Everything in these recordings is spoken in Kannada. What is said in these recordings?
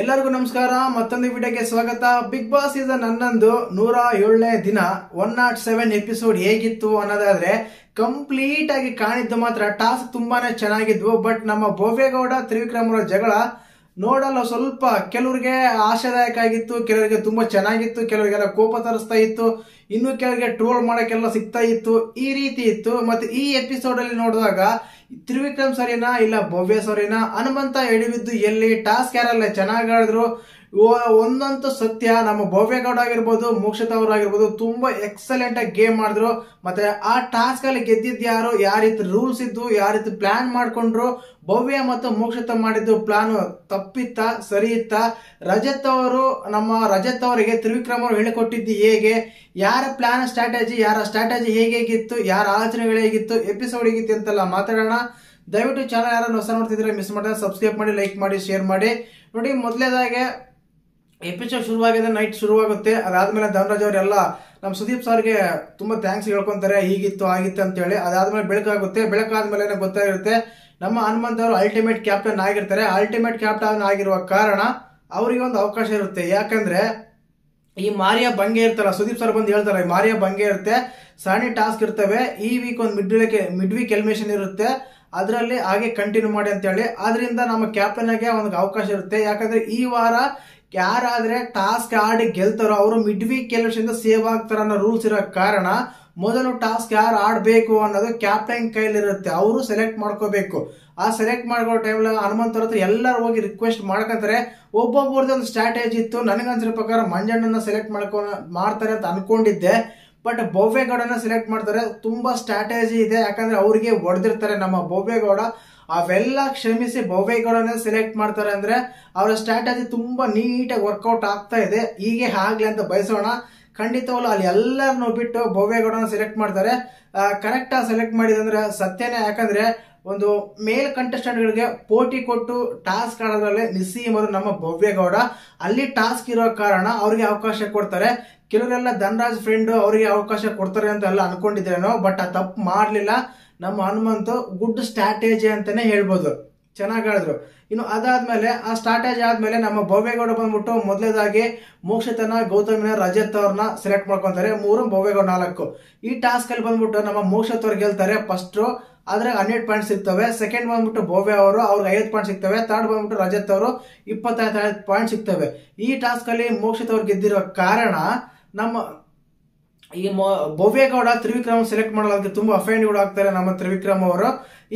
ಎಲ್ಲರಿಗೂ ನಮಸ್ಕಾರ. ಮತ್ತೊಂದು ವಿಡಿಯೋಗೆ ಸ್ವಾಗತ. ಬಿಗ್ ಬಾಸ್ ಸೀಸನ್ 11 107ನೇ ದಿನ 107 ಎಪಿಸೋಡ್ ಹೇಗಿತ್ತು ಅನ್ನೋದಾದ್ರೆ ಕಂಪ್ಲೀಟ್ ಆಗಿ ಕಾಣಿದ್ದು ಮಾತ್ರ ಟಾಸ್ಕ್ ತುಂಬಾನೇ ಚೆನ್ನಾಗಿದ್ವು. ಬಟ್ ನಮ್ಮ ಬೋವೇಗೌಡ ತ್ರಿವಿಕ್ರಮ್ ಅವರ ಜಗಳ ನೋಡಲು ಸ್ವಲ್ಪ ಕೆಲವರಿಗೆ ಆಶಾದಾಯಕ ಆಗಿತ್ತು, ಕೆಲವರಿಗೆ ತುಂಬಾ ಚೆನ್ನಾಗಿತ್ತು, ಕೆಲವರಿಗೆಲ್ಲ ಕೋಪ ತರಿಸ್ತಾ ಇತ್ತು, ಇನ್ನು ಕೆಲವರಿಗೆ ಟ್ರೋಲ್ ಮಾಡಕ್ಕೆಲ್ಲ ಸಿಗ್ತಾ ಇತ್ತು. ಈ ರೀತಿ ಇತ್ತು. ಮತ್ತೆ ಈ ಎಪಿಸೋಡ್ ಅಲ್ಲಿ ನೋಡಿದಾಗ ತ್ರಿವಿಕ್ರಮ್ ಸರಿನಾ ಇಲ್ಲ ಭವ್ಯ ಸರಿನಾ, ಹನುಮಂತ ಎಡವಿದ್ದು ಎಲ್ಲಿ, ಟಾಸ್ಕ್ ಯಾರಲ್ಲ ಚೆನ್ನಾಗಿ ಆಡಿದ್ರು. ಒಂದಂತೂ ಸತ್ಯ, ನಮ್ಮ ಭವ್ಯಗೌಡ ಆಗಿರ್ಬೋದು, ಮೋಕ್ಷಿತ ಅವರು ಆಗಿರ್ಬೋದು, ತುಂಬಾ ಎಕ್ಸಲೆಂಟ್ ಆಗಿ ಗೇಮ್ ಮಾಡಿದ್ರು. ಮತ್ತೆ ಆ ಟಾಸ್ಕ್ ಅಲ್ಲಿ ಗೆದ್ದಿದ್ ಯಾರು, ಯಾವ ರೀತಿ ರೂಲ್ಸ್ ಇದ್ದು, ಯಾವ ರೀತಿ ಪ್ಲಾನ್ ಮಾಡ್ಕೊಂಡ್ರು, ಭವ್ಯ ಮತ್ತು ಮೋಕ್ಷಿತ ಮಾಡಿದ್ದು ಪ್ಲಾನ್ ತಪ್ಪಿತ್ತ ಸರಿ ಇತ್ತ, ರಜತ್ ಅವರು ನಮ್ಮ ರಜತ್ ಅವರಿಗೆ ತ್ರಿವಿಕ್ರಮ್ ಅವರು ಹೇಳಿಕೊಟ್ಟಿದ್ದು ಹೇಗೆ, ಯಾರ ಪ್ಲಾನ್ ಸ್ಟ್ರಾಟಜಿ, ಯಾರ ಸ್ಟ್ರಾಟಜಿ ಹೇಗಿತ್ತು, ಯಾರ ಆಲೋಚನೆಗಳು ಹೇಗಿತ್ತು, ಎಪಿಸೋಡ್ ಹೇಗಿತ್ತು ಅಂತೆಲ್ಲ ಮಾತಾಡೋಣ. ದಯವಿಟ್ಟು ಚಾನಲ್ ಯಾರನ್ನು ಹೊಸ ನೋಡ್ತಿದ್ರೆ ಮಿಸ್ ಮಾಡಿದ್ರೆ ಸಬ್ಸ್ಕ್ರೈಬ್ ಮಾಡಿ, ಲೈಕ್ ಮಾಡಿ, ಶೇರ್ ಮಾಡಿ. ನೋಡಿ, ಮೊದಲೇದಾಗೆ ಎಪಿಸೋಡ್ ಶುರುವಾಗಿದೆ, ನೈಟ್ ಶುರುವಾಗುತ್ತೆ. ಅದಾದ್ಮೇಲೆ ಧನರಾಜ್ ಅವರೆಲ್ಲ ನಮ್ಮ ಸುದೀಪ್ ಸರ್ಗೆ ತುಂಬಾ ಥ್ಯಾಂಕ್ಸ್ ಹೇಳ್ಕೊಂತಾರೆ, ಹೀಗಿತ್ತು ಆಗಿತ್ತು ಅಂತ ಹೇಳಿ. ಅದಾದ್ಮೇಲೆ ಬೆಳಕಾಗುತ್ತೆ. ಬೆಳಕಾದ್ಮೇಲೆ ಗೊತ್ತಾಗಿರುತ್ತೆ ನಮ್ಮ ಹನುಮಂತ್ ಅವರು ಅಲ್ಟಿಮೇಟ್ ಕ್ಯಾಪ್ಟನ್ ಆಗಿರ್ತಾರೆ. ಅಲ್ಟಿಮೇಟ್ ಕ್ಯಾಪ್ಟನ್ ಆಗಿರುವ ಕಾರಣ ಅವರಿಗೆ ಒಂದು ಅವಕಾಶ ಇರುತ್ತೆ. ಯಾಕಂದ್ರೆ ಈ ಮಾರಿಯಾ ಬಂಗೆ ಇರ್ತಲ್ಲ, ಸುದೀಪ್ ಸರ್ ಬಂದು ಹೇಳ್ತಾರೆ ಮಾರಿಯಾ ಬಂಗೆ ಇರುತ್ತೆ, ಸರಣಿ ಟಾಸ್ಕ್ ಇರ್ತವೆ, ಈ ವೀಕ್ ಒಂದು ಮಿಡ್ ವೀಕ್ ಎಲಿಮಿನೇಷನ್ ಇರುತ್ತೆ, ಅದರಲ್ಲಿ ಹಾಗೆ ಕಂಟಿನ್ಯೂ ಮಾಡಿ ಅಂತ ಹೇಳಿ. ಆದ್ರಿಂದ ನಮ್ಮ ಕ್ಯಾಪ್ಟನ್ ಆಗಿ ಒಂದು ಅವಕಾಶ ಇರುತ್ತೆ. ಯಾಕಂದ್ರೆ ಈ ವಾರ ಯಾರಾದ್ರೆ ಟಾಸ್ಕ್ ಆಡಿ ಗೆಲ್ತಾರೋ ಅವರು ಮಿಡ್ ವೀಕ್ ಎಲಿಮಿನೇಷನ್ ಸೇವ್ ಆಗ್ತಾರ ಅನ್ನೋ ರೂಲ್ಸ್ ಇರೋ ಕಾರಣ ಮೊದಲು ಟಾಸ್ಕ್ ಯಾರು ಆಡ್ಬೇಕು ಅನ್ನೋದು ಕ್ಯಾಪ್ಟನ್ ಕೈಲಿರುತ್ತೆ. ಅವರು ಸೆಲೆಕ್ಟ್ ಮಾಡ್ಕೋಬೇಕು. ಆ ಸೆಲೆಕ್ಟ್ ಮಾಡ್ಕೋ ಟೈಮ್ ಹನುಮಂತರ ಹತ್ರ ಎಲ್ಲರೂ ಹೋಗಿ ರಿಕ್ವೆಸ್ಟ್ ಮಾಡ್ಕೊಂತಾರೆ. ಒಬ್ಬೊಬ್ಬರದ್ದು ಒಂದು ಸ್ಟ್ರಾಟಜಿ ಇತ್ತು. ನನಗನ್ಸಿರೋ ಪ್ರಕಾರ ಮಂಜಣ್ಣನ ಸೆಲೆಕ್ಟ್ ಮಾಡ್ತಾರೆ ಅಂತ ಅನ್ಕೊಂಡಿದ್ದೆ. ಬಟ್ ಭವ್ಯಗೌಡನ ಸೆಲೆಕ್ಟ್ ಮಾಡ್ತಾರೆ. ತುಂಬಾ ಸ್ಟ್ರಾಟಜಿ ಇದೆ, ಯಾಕಂದ್ರೆ ಅವ್ರಿಗೆ ಹೊಡೆದಿರ್ತಾರೆ ನಮ್ಮ ಭವ್ಯಗೌಡ. ಅವೆಲ್ಲ ಕ್ಷಮಿಸಿ ಭವ್ಯಗೌಡನ ಸೆಲೆಕ್ಟ್ ಮಾಡ್ತಾರೆ ಅಂದ್ರೆ ಅವರ ಸ್ಟ್ರಾಟಜಿ ತುಂಬಾ ನೀಟಾಗಿ ವರ್ಕೌಟ್ ಆಗ್ತಾ ಇದೆ. ಹೀಗೆ ಆಗ್ಲಿ ಅಂತ ಬಯಸೋಣ. ಖಂಡಿತವಲ್ಲ ಅಲ್ಲಿ ಎಲ್ಲರನ್ನು ಬಿಟ್ಟು ಭವ್ಯಗೌಡನ ಸೆಲೆಕ್ಟ್ ಮಾಡ್ತಾರೆ. ಕರೆಕ್ಟ್ ಆಗಿ ಸೆಲೆಕ್ಟ್ ಮಾಡಿದಂದ್ರೆ ಸತ್ಯನೇ. ಯಾಕಂದ್ರೆ ಒಂದು ಮೇಲ್ ಕಂಟೆಸ್ಟೆಂಟ್ ಗಳಿಗೆ ಪೋಟಿ ಕೊಟ್ಟು ಟಾಸ್ಕ್ ಆಡೋದ್ರಲ್ಲಿ ನಿಸ್ಸೀಮರು ನಮ್ಮ ಭವ್ಯಗೌಡ. ಅಲ್ಲಿ ಟಾಸ್ಕ್ ಇರೋ ಕಾರಣ ಅವ್ರಿಗೆ ಅವಕಾಶ ಕೊಡ್ತಾರೆ. ಕೆಲವರೆಲ್ಲ ಧನರಾಜ್ ಫ್ರೆಂಡ್ ಅವರಿಗೆ ಅವಕಾಶ ಕೊಡ್ತಾರೆ ಅಂತ ಎಲ್ಲ ಅನ್ಕೊಂಡಿದ್ರೇನೋ, ಬಟ್ ಆ ತಪ್ಪು ಮಾಡ್ಲಿಲ್ಲ. ನಮ್ಮ ಹನುಮಂತು ಗುಡ್ ಸ್ಟ್ರಾಟಜಿ ಅಂತಾನೆ ಹೇಳ್ಬೋದು, ಚೆನ್ನಾಗ್ ಆಡಿದ್ರು. ಇನ್ನು ಅದಾದ್ಮೇಲೆ ಆ ಸ್ಟ್ರಾಟಜಿ ಆದ್ಮೇಲೆ ನಮ್ಮ ಭವ್ಯಗೌಡ ಬಂದ್ಬಿಟ್ಟು ಮೊದಲೇದಾಗಿ ಮೋಕ್ಷಿತನ, ಗೌತಮಿನ, ರಜತ್ ಅವ್ರನ್ನ ಸೆಲೆಕ್ಟ್ ಮಾಡ್ಕೊಂತಾರೆ. 3 ಭವ್ಯಗೌಡ 4. ಈ ಟಾಸ್ಕ್ ಅಲ್ಲಿ ಬಂದ್ಬಿಟ್ಟು ನಮ್ಮ ಮೋಕ್ಷಿತ್ ಅವ್ರು ಗೆಲ್ತಾರೆ. ಫಸ್ಟ್ ಆದ್ರೆ 12 ಪಾಯಿಂಟ್ ಸಿಗ್ತವೆ. ಸೆಕೆಂಡ್ ಬಂದ್ಬಿಟ್ಟು ಭವ್ಯ ಅವರು, ಅವ್ರಿಗೆ 5 ಪಾಯಿಂಟ್ ಸಿಗ್ತವೆ. ಥರ್ಡ್ ಬಂದ್ಬಿಟ್ಟು ರಜತ್ ಅವರು 25 ಪಾಯಿಂಟ್ ಸಿಗ್ತವೆ. ಈ ಟಾಸ್ಕ್ ಅಲ್ಲಿ ಮೋಕ್ಷಿತ್ ಅವ್ರು ಗೆದ್ದಿರೋ ಕಾರಣ ನಮ್ಮ ಈ ಭವ್ಯಗೌಡ ತ್ರಿವಿಕ್ರಮ್ ಸೆಲೆಕ್ಟ್ ಮಾಡೋದಕ್ಕೆ ತುಂಬಾ ಅಫೆಂಡ್ ಕೂಡ ಆಗ್ತಾರೆ ನಮ್ಮ ತ್ರಿವಿಕ್ರಮ್ ಅವರು.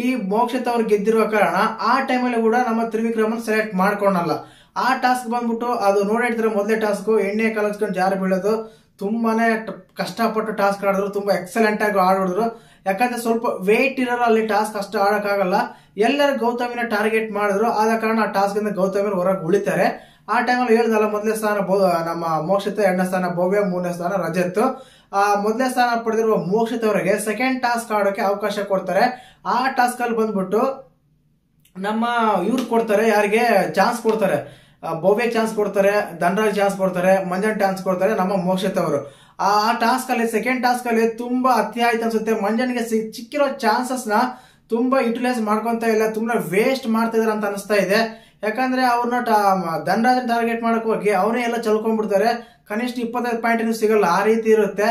ಈ ಮೋಕ್ಷಿತ್ ಅವ್ರು ಗೆದ್ದಿರುವ ಕಾರಣ ಆ ಟೈಮಲ್ಲಿ ಕೂಡ ನಮ್ಮ ತ್ರಿವಿಕ್ರಮ್ ಸೆಲೆಕ್ಟ್ ಮಾಡ್ಕೊಂಡಲ್ಲ. ಆ ಟಾಸ್ಕ್ ಬಂದ್ಬಿಟ್ಟು ಅದು ನೋಡಿದ್ರೆ ಮೊದಲೇ ಟಾಸ್ಕ್ ಎಣ್ಣೆ ಕಲಸ್ಕೊಂಡು ಜಾರಿ ಬೀಳೋದು, ತುಂಬಾನೇ ಕಷ್ಟಪಟ್ಟು ಟಾಸ್ಕ್ ಆಡಿದ್ರು. ತುಂಬಾ ಎಕ್ಸಲೆಂಟ್ ಆಗಿ ಆಡಿದ್ರು. ಯಾಕಂದ್ರೆ ಸ್ವಲ್ಪ ವೇಟ್ ಇರೋರು ಅಲ್ಲಿ ಟಾಸ್ಕ್ ಅಷ್ಟು ಆಡಕ್ಕಾಗಲ್ಲ. ಎಲ್ಲರೂ ಗೌತಮಿನ ಟಾರ್ಗೆಟ್ ಮಾಡಿದ್ರು. ಆದ ಕಾರಣ ಆ ಟಾಸ್ಕ್ ಇಂದ ಗೌತಮಿನ ಹೊರಗೆ ಉಳಿತಾರೆ. ಆ ಟೈಮಲ್ಲಿ ಹೇಳ್ದಲ್ಲ, ಮೊದಲನೇ ಸ್ಥಾನ ನಮ್ಮ ಮೋಕ್ಷಿತ, 2ನೇ ಸ್ಥಾನ ಭವ್ಯ, 3ನೇ ಸ್ಥಾನ ರಜತ್. ಮೊದಲನೇ ಸ್ಥಾನ ಪಡೆದಿರುವ ಮೋಕ್ಷಿತ್ ಅವರಿಗೆ ಸೆಕೆಂಡ್ ಟಾಸ್ಕ್ ಆಡೋಕೆ ಅವಕಾಶ ಕೊಡ್ತಾರೆ. ಆ ಟಾಸ್ಕ್ ಅಲ್ಲಿ ಬಂದ್ಬಿಟ್ಟು ನಮ್ಮ ಇವ್ರು ಕೊಡ್ತಾರೆ, ಯಾರಿಗೆ ಚಾನ್ಸ್ ಕೊಡ್ತಾರೆ, ಭವ್ಯ ಚಾನ್ಸ್ ಕೊಡ್ತಾರೆ, ಧನರಾಜ್ ಚಾನ್ಸ್ ಕೊಡ್ತಾರೆ, ಮಂಜನ್ ಚಾನ್ಸ್ ಕೊಡ್ತಾರೆ ನಮ್ಮ ಮೋಕ್ಷಿತ್ ಅವರು. ಆ ಟಾಸ್ಕ್ ಅಲ್ಲಿ ಸೆಕೆಂಡ್ ಟಾಸ್ಕ್ ಅಲ್ಲಿ ತುಂಬಾ ಅತಿ ಆಯ್ತು ಅನ್ಸುತ್ತೆ. ಮಂಜನ್ಗೆ ಸಿಕ್ಕಿರೋ ಚಾನ್ಸಸ್ ನ ತುಂಬಾ ಯುಟಿಲೈಸ್ ಮಾಡ್ಕೊಂತ ಇಲ್ಲ, ತುಂಬಾ ವೇಸ್ಟ್ ಮಾಡ್ತಿದಾರೆ ಅಂತ ಅನಿಸ್ತಾ ಇದೆ. ಯಾಕಂದ್ರೆ ಅವ್ರನ್ನ ಧನರಾಜನ್ ಟಾರ್ಗೆಟ್ ಮಾಡಕ್ ಹೋಗಿ ಅವರೇ ಎಲ್ಲ ಚಲ್ಕೊಂಡ್ಬಿಡ್ತಾರೆ. ಕನಿಷ್ಠ 25 ಪಾಯಿಂಟ್ ಸಿಗಲ್ಲ, ಆ ರೀತಿ ಇರುತ್ತೆ.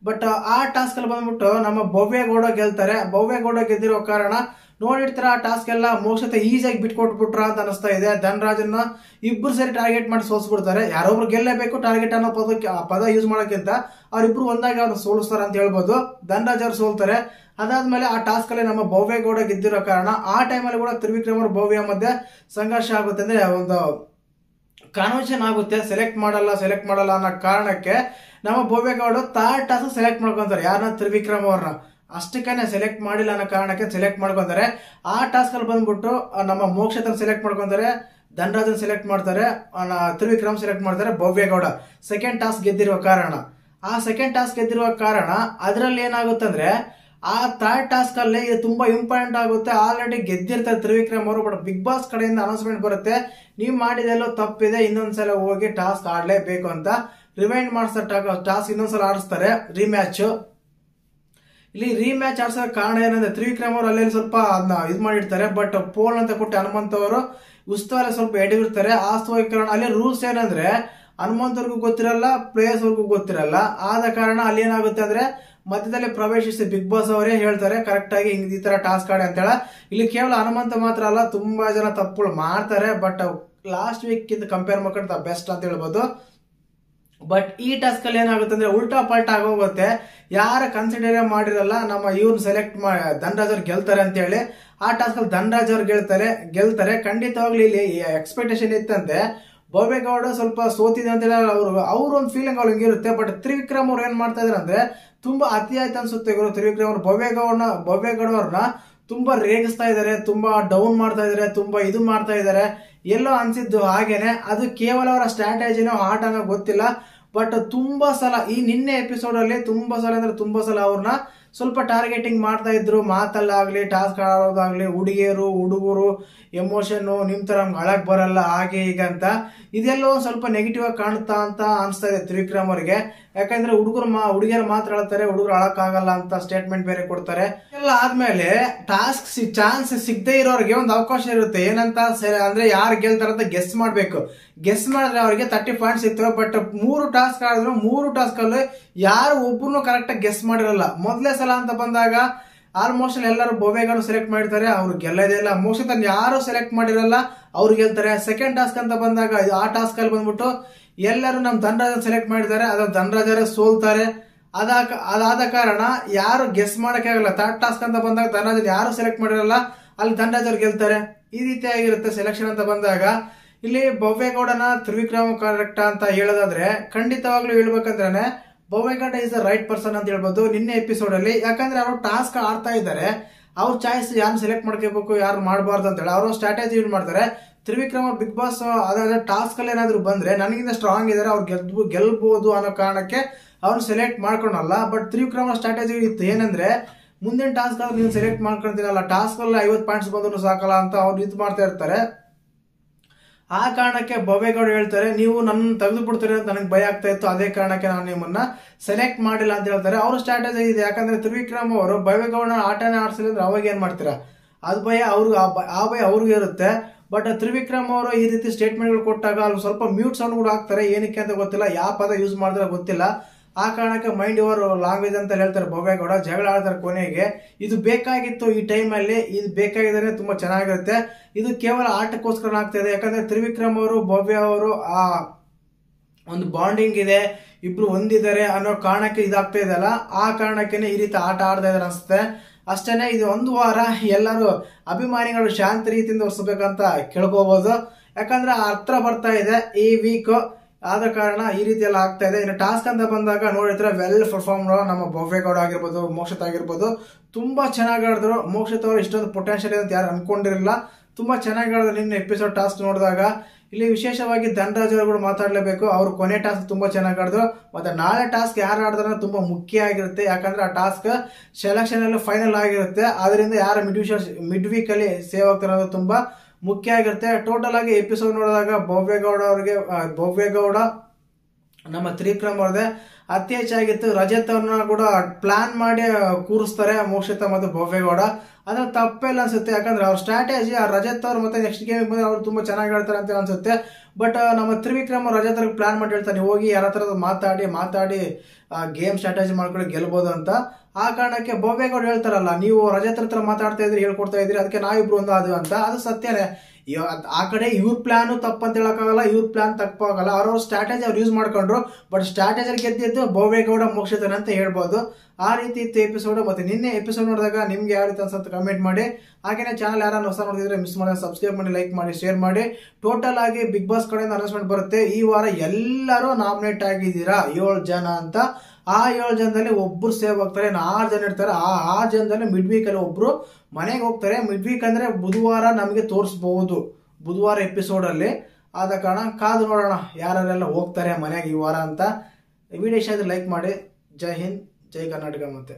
ಬಟ್ ಆ ಟಾಸ್ಕ್ ಅಲ್ಲಿ ಬಂದ್ಬಿಟ್ಟು ನಮ್ಮ ಭವ್ಯಗೌಡ ಗೆಲ್ತಾರೆ. ಭವ್ಯಗೌಡ ಗೆದ್ದಿರೋ ಕಾರಣ ನೋಡಿರ್ತೀರ ಆ ಟಾಸ್ಕ್ ಎಲ್ಲ ಮೋಕ್ಷಿತ ಈಸಿಯಾಗಿ ಬಿಟ್ಕೊಟ್ಬಿಟ್ರ ಅಂತ ಅನಿಸ್ತಾ ಇದೆ. ಧನರಾಜನ್ನ ಇಬ್ರು ಸೇರಿ ಟಾರ್ಗೆಟ್ ಮಾಡಿ ಸೋಲ್ಸ್ಬಿಡ್ತಾರೆ. ಯಾರೊಬ್ರು ಗೆಲ್ಲೇಬೇಕು ಟಾರ್ಗೆಟ್ ಅನ್ನೋ ಪದ ಯೂಸ್ ಮಾಡೋಕ್ಕಿಂತ ಅವ್ರಿಬ್ರು ಒಂದಾಗಿ ಅವ್ರನ್ನ ಸೋಲಿಸ್ತಾರೆ ಅಂತ ಹೇಳ್ಬೋದು. ಧನರಾಜ್ ಅವ್ರು ಸೋಲ್ತಾರೆ. ಅದಾದ್ಮೇಲೆ ಆ ಟಾಸ್ಕ್ ಅಲ್ಲಿ ನಮ್ಮ ಭವ್ಯಗೌಡ ಗೆದ್ದಿರೋ ಕಾರಣ ಆ ಟೈಮಲ್ಲಿ ಕೂಡ ತ್ರಿವಿಕ್ರಮ್ ಅವ್ರ ಭವ್ಯ ಮಧ್ಯೆ ಸಂಘರ್ಷ ಆಗುತ್ತೆ. ಅಂದ್ರೆ ಒಂದು ಕಾನ್ವರ್ಸೇಷನ್ ಆಗುತ್ತೆ. ಸೆಲೆಕ್ಟ್ ಮಾಡಲ್ಲ ಅನ್ನೋ ಕಾರಣಕ್ಕೆ ನಮ್ಮ ಭವ್ಯಗೌಡ ಥರ್ಡ್ ಟಾಸ್ಕ್ ಸೆಲೆಕ್ಟ್ ಮಾಡ್ಕೊಂತಾರೆ. ಯಾರನ್ನ? ತ್ರಿವಿಕ್ರಮ್ ಅವ್ರನ್ನ. ಅಷ್ಟಕ್ಕೇನೆ ಸೆಲೆಕ್ಟ್ ಮಾಡಿಲ್ಲ ಅನ್ನೋ ಕಾರಣಕ್ಕೆ ಸೆಲೆಕ್ಟ್ ಮಾಡ್ಕೊಂತಾರೆ. ಆ ಟಾಸ್ಕ್ ಅಲ್ಲಿ ಬಂದ್ಬಿಟ್ಟು ನಮ್ಮ ಮೋಕ್ಷತನ ಸೆಲೆಕ್ಟ್ ಮಾಡ್ಕೊಂತಾರೆ, ಧನರಾಜನ್ ಸೆಲೆಕ್ಟ್ ಮಾಡ್ತಾರೆ, ತ್ರಿವಿಕ್ರಮ್ ಸೆಲೆಕ್ಟ್ ಮಾಡ್ತಾರೆ ಭವ್ಯಗೌಡ. ಸೆಕೆಂಡ್ ಟಾಸ್ಕ್ ಗೆದ್ದಿರುವ ಕಾರಣ ಅದರಲ್ಲಿ ಏನಾಗುತ್ತಂದ್ರೆ ಆ ಥರ್ಡ್ ಟಾಸ್ಕ್ ಅಲ್ಲಿ ಇದು ತುಂಬಾ ಇಂಪಾರ್ಟೆಂಟ್ ಆಗುತ್ತೆ. ಆಲ್ರೆಡಿ ಗೆದ್ದಿರ್ತಾರೆ ತ್ರಿವಿಕ್ರಮ್ ಅವರು. ಬಟ್ ಬಿಗ್ ಬಾಸ್ ಕಡೆಯಿಂದ ಅನೌನ್ಸ್ಮೆಂಟ್ ಬರುತ್ತೆ, ನೀವು ಮಾಡಿದೆಲ್ಲೋ ತಪ್ಪಿದೆ, ಇನ್ನೊಂದ್ಸಲ ಹೋಗಿ ಟಾಸ್ಕ್ ಆಡ್ಲೇಬೇಕು ಅಂತ ರಿವೈಂಡ್ ಮಾಡಿಸ್ತಾರೆ. ಟಾಸ್ಕ್ ಇನ್ನೊಂದ್ಸಲ ಆಡಿಸ್ತಾರೆ, ರಿಮ್ಯಾಚ್. ಇಲ್ಲಿ ರೀಮ್ಯಾಚ್ ಆಡ್ಸೋ ಕಾರಣ ಏನಂದ್ರೆ ತ್ರಿವಿಕ್ರಮ್ ಅವರು ಅಲ್ಲಿ ಸ್ವಲ್ಪ ಅದನ್ನ ಇದು ಮಾಡಿರ್ತಾರೆ. ಬಟ್ ಪೋಲ್ ಅಂತ ಕೊಟ್ಟು ಹನುಮಂತ್ ಅವರು ಉತ್ಸವ ಸ್ವಲ್ಪ ಎಡವಿರ್ತಾರೆ. ಆ ಕಾರಣ ಅಲ್ಲಿ ರೂಲ್ಸ್ ಏನಂದ್ರೆ ಹನುಮಂತವ್ರಿಗೂ ಗೊತ್ತಿರಲ್ಲ, ಪ್ಲೇಯರ್ಸ್ ಅವ್ರಿಗೂ ಗೊತ್ತಿರಲ್ಲ. ಆದ ಕಾರಣ ಅಲ್ಲಿ ಏನಾಗುತ್ತೆ ಅಂದ್ರೆ ಮಧ್ಯದಲ್ಲಿ ಪ್ರವೇಶಿಸಿ ಬಿಗ್ ಬಾಸ್ ಅವರೇ ಹೇಳ್ತಾರೆ ಕರೆಕ್ಟ್ ಆಗಿ ಈ ತರ ಟಾಸ್ಕ್ ಆಡಿ ಅಂತ ಹೇಳ. ಇಲ್ಲಿ ಕೇವಲ ಹನುಮಂತ ಮಾತ್ರ ಅಲ್ಲ, ತುಂಬಾ ಜನ ತಪ್ಪುಗಳು ಮಾಡ್ತಾರೆ. ಬಟ್ ಲಾಸ್ಟ್ ವೀಕ್ ಇಂದ ಕಂಪೇರ್ ಮಾಡ್ಕೊಂಡು ಬೆಸ್ಟ್ ಅಂತ ಹೇಳ್ಬೋದು. ಬಟ್ ಈ ಟಾಸ್ಕ್ ಅಲ್ಲಿ ಏನಾಗುತ್ತೆ ಅಂದ್ರೆ ಉಲ್ಟಾ ಪಲ್ಟಾ ಆಗೋಗುತ್ತೆ. ಯಾರ ಕನ್ಸಿಡರ್ ಮಾಡಿರಲ್ಲ ನಮ್ಮ ಇವ್ರನ್ನ ಸೆಲೆಕ್ಟ್ ಧನರಾಜ್ ಅವ್ರು ಗೆಲ್ತಾರೆ ಅಂತ ಹೇಳಿ ಆ ಟಾಸ್ಕ್ ಅಲ್ಲಿ ಧನರಾಜ್ ಅವ್ರು ಗೆಲ್ತಾರೆ. ಖಂಡಿತವಾಗ್ಲೂ ಇಲ್ಲಿ ಎಕ್ಸ್ಪೆಕ್ಟೇಷನ್ ಇತ್ತಂತೆ ಭವ್ಯಗೌಡ ಸ್ವಲ್ಪ ಸೋತಿದೆ ಅಂತ ಹೇಳಿ ಅವ್ರ ಒಂದು ಫೀಲಿಂಗ್ ಅವ್ರಿಗೆ ಇರುತ್ತೆ. ಬಟ್ ತ್ರಿವಿಕ್ರಮ್ ಅವ್ರು ಏನ್ ಮಾಡ್ತಾ ಇದಾರೆ ಅಂದ್ರೆ ತುಂಬಾ ಅತಿ ಆಯ್ತು ಅನ್ಸುತ್ತೆ ಗುರು. ತ್ರಿವಿಕ್ರಮ್ ಅವರು ಭವ್ಯಗೌಡ ಅವ್ರನ್ನ ತುಂಬಾ ರೇಗಿಸ್ತಾ ಇದಾರೆ, ತುಂಬಾ ಡೌನ್ ಮಾಡ್ತಾ ಇದಾರೆ, ತುಂಬಾ ಇದು ಮಾಡ್ತಾ ಇದಾರೆ. ಎಲ್ಲೋ ಅನ್ಸಿದ್ದು ಹಾಗೇನೆ. ಅದು ಕೇವಲ ಅವರ ಸ್ಟ್ರಾಟಜಿನೋ ಆಟನೋ ಗೊತ್ತಿಲ್ಲ. ಬಟ್ ತುಂಬಾ ಸಲ ಈ ನಿನ್ನೆ ಎಪಿಸೋಡ್ ಅಲ್ಲಿ ತುಂಬಾ ಸಲ ಅವ್ರನ್ನ ಸ್ವಲ್ಪ ಟಾರ್ಗೆಟಿಂಗ್ ಮಾಡ್ತಾ ಇದ್ರು. ಮಾತಲ್ಲಾಗ್ಲಿ, ಟಾಸ್ಕ್ ಆಡೋದಾಗ್ಲಿ, ಹುಡುಗರು ಎಮೋಷನ್ ನಿಮ್ ತರ ಅಳಕ್ ಬರಲ್ಲ ಹಾಗೆ ಈಗ ಅಂತ ಇದೆಲ್ಲೋ ಸ್ವಲ್ಪ ನೆಗೆಟಿವ್ ಆಗಿ ಕಾಣುತ್ತಾ ಅಂತ ಅನ್ಸ್ತಾ ಇದೆ ತ್ರಿವಿಕ್ರಮ್ ಅವರಿಗೆ. ಯಾಕಂದ್ರೆ ಹುಡುಗಿಯರು ಮಾತ್ರ ಹೇಳ್ತಾರೆ, ಹುಡುಗರು ಅಳಕ್ ಆಗಲ್ಲ ಅಂತ ಸ್ಟೇಟ್ಮೆಂಟ್ ಬೇರೆ ಕೊಡ್ತಾರೆ. ಎಲ್ಲ ಆದ್ಮೇಲೆ ಟಾಸ್ಕ್ ಚಾನ್ಸ್ ಸಿಗದೆ ಇರೋರಿಗೆ ಒಂದು ಅವಕಾಶ ಇರುತ್ತೆ. ಏನಂತ ಅಂದ್ರೆ ಯಾರು ಗೆಲ್ತಾರ ಅಂತ ಗೆಸ್ ಮಾಡ್ಬೇಕು. ಗೆಸ್ ಮಾಡಿದ್ರೆ ಅವರಿಗೆ 30 ಪಾಯಿಂಟ್ಸ್ ಸಿಗ್ತವೆ. ಬಟ್ 3 ಟಾಸ್ಕ್ ಆಡಿದ್ರು 3 ಟಾಸ್ಕ್ ಅಲ್ಲಿ ಯಾರು ಒಬ್ರು ಕರೆಕ್ಟ್ ಆಗಿ ಗೆಸ್ ಮಾಡಿರಲ್ಲ. ಮೊದಲೇ ಸಲ ಅಂತ ಬಂದಾಗ ಆಲ್ಮೋಸ್ಟ್ ಎಲ್ಲರೂ ಭವ್ಯಗೌಡ ಸೆಲೆಕ್ಟ್ ಮಾಡಿರ್ತಾರೆ, ಅವ್ರು ಗೆಲ್ಲೋದೇ ಇಲ್ಲ. ಮೋಸ್ಟ್ ಯಾರು ಸೆಲೆಕ್ಟ್ ಮಾಡಿರಲ್ಲ ಅವ್ರು ಗೆಲ್ತಾರೆ. ಸೆಕೆಂಡ್ ಟಾಸ್ಕ್ ಅಂತ ಬಂದಾಗ ಆ ಟಾಸ್ಕ್ ಅಲ್ಲಿ ಬಂದ್ಬಿಟ್ಟು ಎಲ್ಲರೂ ನಮ್ ಧನರಾಜ್ ಸೆಲೆಕ್ಟ್ ಮಾಡಿದ್ದಾರೆ, ಅದ್ರ ಧನರಾಜರೇ ಸೋಲ್ತಾರೆ. ಅದಾದ ಕಾರಣ ಯಾರು ಗೆಸ್ ಮಾಡಕ್ಕೆ ಆಗಲ್ಲ. ಥರ್ಡ್ ಟಾಸ್ಕ್ ಅಂತ ಬಂದಾಗ ಧನರಾಜ್ ಯಾರು ಸೆಲೆಕ್ಟ್ ಮಾಡಿರಲ್ಲ, ಅಲ್ಲಿ ಧನರಾಜ್ ಅವ್ರು ಗೆಲ್ತಾರೆ. ಈ ರೀತಿಯಾಗಿರುತ್ತೆ ಸೆಲೆಕ್ಷನ್ ಅಂತ ಬಂದಾಗ. ಇಲ್ಲಿ ಭವ್ಯಗೌಡನ ತ್ರಿವಿಕ್ರಮ್ ಕರೆಕ್ಟ್ ಅಂತ ಹೇಳೋದಾದ್ರೆ ಖಂಡಿತವಾಗ್ಲೂ ಹೇಳ್ಬೇಕಂದ್ರೆ Bhavya Gowda is the right person ಅಂತ ಹೇಳ್ಬೋದು ನಿನ್ನೆ ಎಪಿಸೋಡ್ ಅಲ್ಲಿ. ಯಾಕಂದ್ರೆ ಅವರು ಟಾಸ್ಕ್ ಆಡ್ತಾ ಇದ್ದಾರೆ, ಅವ್ರ ಚಾಯ್ಸ್ ಯಾರು ಸೆಲೆಕ್ಟ್ ಮಾಡ್ಕೋಬೇಕು ಯಾರು ಮಾಡಬಾರ್ದು ಅಂತ ಹೇಳಿ ಅವರು ಸ್ಟ್ರಾಟಜಿ ಯೂಸ್ ಮಾಡ್ತಾರೆ. ತ್ರಿವಿಕ್ರಮ್ ಬಿಗ್ ಬಾಸ್ ಅದಾದ್ರೆ ಟಾಸ್ಕ್ ಅಲ್ಲಿ ಏನಾದ್ರು ಬಂದ್ರೆ ನನಗಿಂತ ಸ್ಟ್ರಾಂಗ್ ಇದಾರೆ, ಅವ್ರು ಗೆಲ್ಬಹುದು ಅನ್ನೋ ಕಾರಣಕ್ಕೆ ಅವ್ರು ಸೆಲೆಕ್ಟ್ ಮಾಡ್ಕೊಳಲ್ಲ. ಬಟ್ ತ್ರಿವಿಕ್ರಮ್ ಸ್ಟ್ರಾಟಜಿ ಇತ್ತು ಏನಂದ್ರೆ ಮುಂದಿನ ಟಾಸ್ಕ್ ಆದ್ರೆ ನೀವು ಸೆಲೆಕ್ಟ್ ಮಾಡ್ಕೊಂತೀನಲ್ಲ, ಟಾಸ್ಕ್ ಅಲ್ಲಿ 50 ಪಾಯಿಂಟ್ಸ್ ಬಂದ್ರು ಸಾಕಲ್ಲ ಅಂತ ಅವ್ರು ಇದು ಮಾಡ್ತಾ ಇರ್ತಾರೆ. ಆ ಕಾರಣಕ್ಕೆ ಭವ್ಯಗೌಡ ಹೇಳ್ತಾರೆ ನೀವು ನನ್ನ ತೆಗೆದು ಬಿಡ್ತೀರಿ ಅಂತ ನನಗೆ ಭಯ ಆಗ್ತಾ ಇತ್ತು, ಅದೇ ಕಾರಣಕ್ಕೆ ನಾನು ನಿಮ್ಮನ್ನ ಸೆಲೆಕ್ಟ್ ಮಾಡಿಲ್ಲ ಅಂತ ಹೇಳ್ತಾರೆ. ಅವ್ರ ಸ್ಟ್ರಾಟಜಿ ಇದೆ. ಯಾಕಂದ್ರೆ ತ್ರಿವಿಕ್ರಮ್ ಅವರು ಭವ್ಯಗೌಡ ಆಟನೇ ಆಡ್ಸಿಲ್ಲ ಅಂದ್ರೆ ಅವಾಗ ಏನ್ ಮಾಡ್ತೀರಾ, ಅದು ಭಯ ಆ ಭಯ ಅವ್ರಿಗೂ ಇರುತ್ತೆ. ಬಟ್ ತ್ರಿವಿಕ್ರಮ್ ಅವರು ಈ ರೀತಿ ಸ್ಟೇಟ್ಮೆಂಟ್ ಗಳು ಕೊಟ್ಟಾಗ ಅಲ್ಲಿ ಸ್ವಲ್ಪ ಮ್ಯೂಟ್ ಸೌಂಡ್ ಕೂಡ ಹಾಕ್ತಾರೆ. ಏನಕ್ಕೆ ಅಂತ ಗೊತ್ತಿಲ್ಲ, ಯಾವ ಪದ ಯೂಸ್ ಮಾಡಿದ್ರೆ ಗೊತ್ತಿಲ್ಲ. ಆ ಕಾರಣಕ್ಕೆ ಮೈಂಡ್ ಓವರ್ ಲ್ಯಾಂಗ್ವೇಜ್ ಅಂತ ಹೇಳ್ತಾರೆ ಭವ್ಯಗೌಡ. ಜಗಳ ಆಡ್ತಾರೆ ಕೊನೆಗೆ. ಇದು ಬೇಕಾಗಿತ್ತು ಈ ಟೈಮ್ ಅಲ್ಲಿ, ಇದು ಬೇಕಾಗಿದ್ರೆ ತುಂಬಾ ಚೆನ್ನಾಗಿರುತ್ತೆ. ಇದು ಕೇವಲ ಆಟಕ್ಕೋಸ್ಕರ ಆಗ್ತಾ ಇದೆ. ಯಾಕಂದ್ರೆ ತ್ರಿವಿಕ್ರಮ್ ಅವರು ಭವ್ಯ ಅವರು ಆ ಒಂದು ಬಾಂಡಿಂಗ್ ಇದೆ, ಇಬ್ರು ಹೊಂದಿದ್ದಾರೆ ಅನ್ನೋ ಕಾರಣಕ್ಕೆ ಇದಾಗ್ತಾ ಇದೆಲ್ಲ. ಆ ಕಾರಣಕ್ಕೆ ಈ ರೀತಿ ಆಟ ಆಡ್ತಾ ಇದಾರೆ ಅನ್ಸುತ್ತೆ ಅಷ್ಟೇನೆ. ಇದು ಒಂದು ವಾರ ಎಲ್ಲರೂ ಅಭಿಮಾನಿಗಳು ಶಾಂತ ರೀತಿಯಿಂದ ವರ್ಸಬೇಕಂತ ಕೇಳ್ಕೋಬಹುದು. ಯಾಕಂದ್ರೆ ಹತ್ರ ಬರ್ತಾ ಇದೆ ಈ ವೀಕ್, ಆದ ಕಾರಣ ಈ ರೀತಿ ಎಲ್ಲ ಆಗ್ತಾ ಇದೆ. ಇನ್ನು ಟಾಸ್ಕ್ ಅಂತ ಬಂದಾಗ ನೋಡಿದ್ರೆ ವೆಲ್ ಪರ್ಫಾರ್ಮ್ ನಮ್ಮ ಭವ್ಯಗೌಡ ಆಗಿರ್ಬೋದು, ಮೋಕ್ಷಿತ್ ಆಗಿರ್ಬೋದು, ತುಂಬಾ ಚೆನ್ನಾಗಿ ಆಡಿದ್ರು. ಮೋಕ್ಷಿತ್ ಅವರು ಇಷ್ಟೊಂದು ಪೊಟೆನ್ಶಿಯಲ್ ಅಂತ ಯಾರು ಅನ್ಕೊಂಡಿರಲಿಲ್ಲ, ತುಂಬಾ ಚೆನ್ನಾಗಿ ಆಡಿದ್ರು ನಿನ್ನೆ ಎಪಿಸೋಡ್ ಟಾಸ್ಕ್ ನೋಡಿದಾಗ. ಇಲ್ಲಿ ವಿಶೇಷವಾಗಿ ಧನರಾಜ್ ಅವರು ಕೂಡ ಮಾತಾಡ್ಲೇಬೇಕು. ಅವ್ರು ಕೊನೆ ಟಾಸ್ಕ್ ತುಂಬಾ ಚೆನ್ನಾಗಿ ಆಡಿದ್ರು. ಮತ್ತೆ ನಾಳೆ ಟಾಸ್ಕ್ ಯಾರು ಆಡಿದ್ರೆ ತುಂಬಾ ಮುಖ್ಯ ಆಗಿರುತ್ತೆ. ಯಾಕಂದ್ರೆ ಆ ಟಾಸ್ಕ್ ಸೆಲೆಕ್ಷನ್ ಅಲ್ಲಿ ಫೈನಲ್ ಆಗಿರುತ್ತೆ. ಅದರಿಂದ ಯಾರು ಮಿಡ್ ವೀಕ್ ಅಲ್ಲಿ ಸೇವ್ ಆಗ್ತಾರೆ ತುಂಬಾ ಮುಖ್ಯ ಆಗಿರುತ್ತೆ. ಟೋಟಲ್ ಆಗಿ ಎಪಿಸೋಡ್ ನೋಡಿದಾಗ ಭವ್ಯಗೌಡ ನಮ್ಮ ತ್ರಿವಿಕ್ರಮ್ ಅವ್ರದೇ ಅತಿ ಹೆಚ್ಚಾಗಿತ್ತು. ರಜತ್ ಅವ್ರನ್ನ ಕೂಡ ಪ್ಲಾನ್ ಮಾಡಿ ಕೂರಿಸ್ತಾರೆ ಮೋಕ್ಷಿತ ಮತ್ತು ಭವ್ಯಗೌಡ. ಅದ್ರ ತಪ್ಪೆಲ್ಲ ಅನ್ಸುತ್ತೆ. ಯಾಕಂದ್ರೆ ಅವ್ರ ಸ್ಟ್ರಾಟಜಿ ಆ ರಜತ್ ಅವ್ರು ಮತ್ತೆ ನೆಕ್ಸ್ಟ್ ಗೇಮ್ ಬಂದ್ರೆ ಅವ್ರು ತುಂಬಾ ಚೆನ್ನಾಗಿ ಆಡ್ತಾರೆ ಅಂತ ಅನ್ಸುತ್ತೆ. ಬಟ್ ನಮ್ಮ ತ್ರಿವಿಕ್ರಮ್ ರಜತ್ ಅವ್ರಿಗೆ ಪ್ಲಾನ್ ಮಾಡಿ ಹೇಳ್ತಾರೆ ಹೋಗಿ ಯಾರ ಹತ್ರ ಮಾತಾಡಿ ಗೇಮ್ ಸ್ಟ್ರಾಟಜಿ ಮಾಡ್ಕೊಂಡು ಗೆಲ್ಬಹುದು ಅಂತ. ಆ ಕಾರಣಕ್ಕೆ ಭವ್ಯಗೌಡ ಹೇಳ್ತಾರಲ್ಲ, ನೀವು ರಜತ್ ಹತ್ರ ಮಾತಾಡ್ತಾ ಇದ್ರಿ, ಹೇಳ್ಕೊಡ್ತಾ ಇದ್ರಿ, ಅದಕ್ಕೆ ನಾವಿಬ್ರು ಒಂದು ಅದು ಅಂತ. ಅದು ಸತ್ಯನೇ. ಆ ಕಡೆ ಇವ್ರ ಪ್ಲಾನ್ ತಪ್ಪಂತ ಹೇಳಕ್ಕಾಗಲ್ಲ, ಇವ್ರ ಪ್ಲಾನ್ ತಪ್ಪಾಗಲ್ಲ. ಅವ್ರವ್ರ ಸ್ಟ್ರಾಟಜಿ ಅವ್ರು ಯೂಸ್ ಮಾಡ್ಕೊಂಡ್ರು. ಬಟ್ ಸ್ಟ್ರಾಟಜಿ ಗೆದ್ದಿದ್ದು ಭವ್ಯಗೌಡ ಮೋಕ್ಷಿತನ ಅಂತ ಹೇಳ್ಬೋದು. ಆ ರೀತಿ ಇತ್ತು ಎಪಿಸೋಡ್. ಮತ್ತೆ ನಿನ್ನೆ ಎಪಿಸೋಡ್ ನೋಡಿದಾಗ ನಿಮ್ಗೆ ಯಾವ ರೀತಿ ಅನ್ಸುತ್ತೆ ಕಮೆಂಟ್ ಮಾಡಿ. ಹಾಗೇನೆ ಚಾನಲ್ ಯಾರನ್ನ ಹೊಸ ನೋಡಿದ್ರೆ ಮಿಸ್ ಮಾಡಿ ಸಬ್ಸ್ಕ್ರೈಬ್ ಮಾಡಿ, ಲೈಕ್ ಮಾಡಿ, ಶೇರ್ ಮಾಡಿ. ಟೋಟಲ್ ಆಗಿ ಬಿಗ್ ಬಾಸ್ ಕಡೆಯಿಂದ ಅನೌನ್ಸ್ಮೆಂಟ್ ಬರುತ್ತೆ. ಈ ವಾರ ಎಲ್ಲರೂ ನಾಮಿನೇಟ್ ಆಗಿದ್ದೀರಾ 7 ಜನ ಅಂತ. ಆ 7 ಜನದಲ್ಲಿ ಒಬ್ರು ಸೇವ್ ಆಗ್ತಾರೆ. 6 ಜನ ಇರ್ತಾರೆ. ಆ 6 ಜನದಲ್ಲಿ ಮಿಡ್ ವೀಕ್ ಅಲ್ಲಿ ಒಬ್ರು ಮನೆಗೆ ಹೋಗ್ತಾರೆ. ಮಿಡ್ ವೀಕ್ ಅಂದ್ರೆ ಬುಧವಾರ ನಮಗೆ ತೋರಿಸಬಹುದು, ಬುಧವಾರ ಎಪಿಸೋಡ್ ಅಲ್ಲಿ. ಆದ ಕಾರಣ ಕಾದು ನೋಡೋಣ ಯಾರೆಲ್ಲ ಹೋಗ್ತಾರೆ ಮನೆಗೆ ಈ ವಾರ ಅಂತ. ವಿಡಿಯೋ ಇಷ್ಟ ಆದ್ರೆ ಲೈಕ್ ಮಾಡಿ. ಜೈ ಹಿಂದ್, ಜೈ ಕರ್ನಾಟಕ. ಮತ್ತೆ